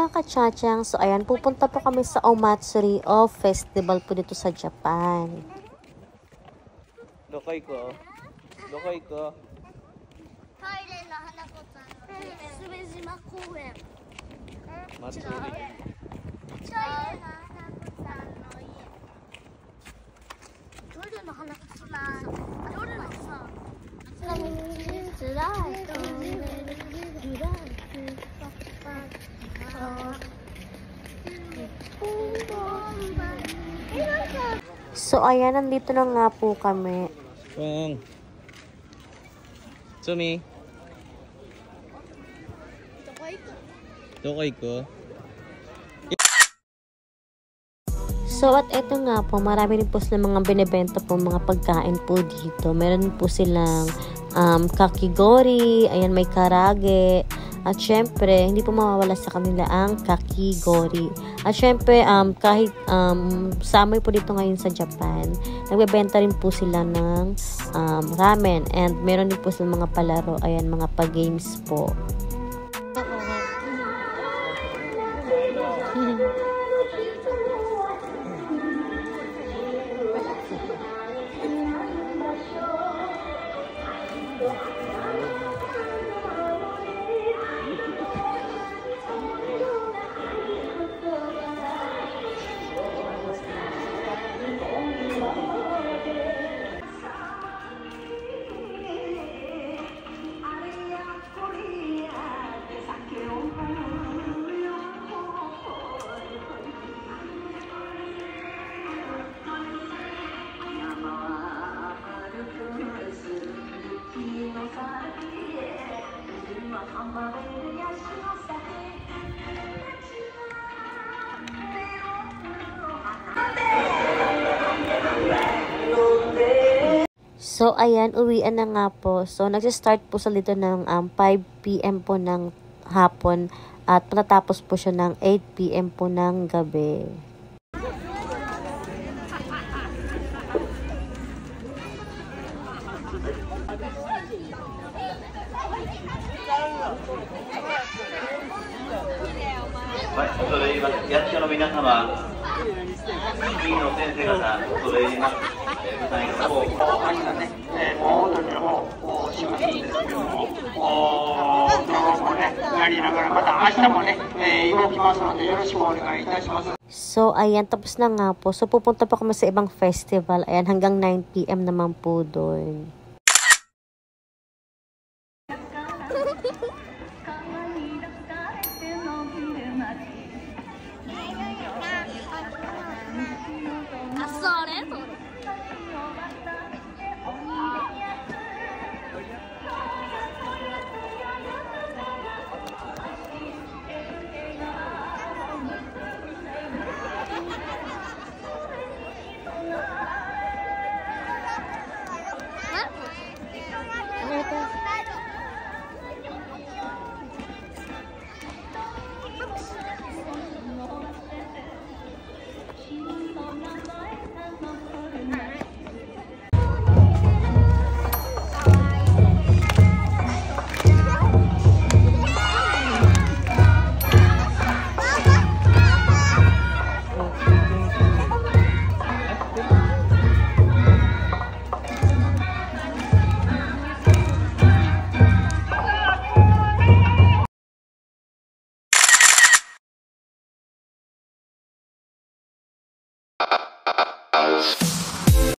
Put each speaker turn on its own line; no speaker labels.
mga kachachang, so ayan, pupunta po kami sa Omatsuri o festival po dito sa Japan.
Dokoi ko? Dokoi ko?
Toilet no Hanako-chan no Subejima Kouen.
Matsuri.
Toilet no Hanako-chan no ie. Toilet no Hanako-chan. Toilet no sa.
So ayan, nandito na nga po kami.
Pong. Sumi. Dokoi ko?
So at eto nga po, marami rin po silang mga binibenta po, mga pagkain po dito. Meron po silang kakigori, ayan, may karage. At syempre, hindi po mawawala sa kanila ang kakigori. At syempre, kahit summer po dito ngayon sa Japan, nagbebenta rin po sila ng ramen. And meron din po silang mga palaro, ayan, mga pa-games po. So, ayan, uwian na nga po. So, nagsistart po sa dito ng 5 PM po ng hapon at patatapos po siya ng 8 PM po ng gabi. So, ayan, tapos na nga po. So, pupunta pa kami sa ibang festival. Ayan, hanggang 9 PM naman po doon.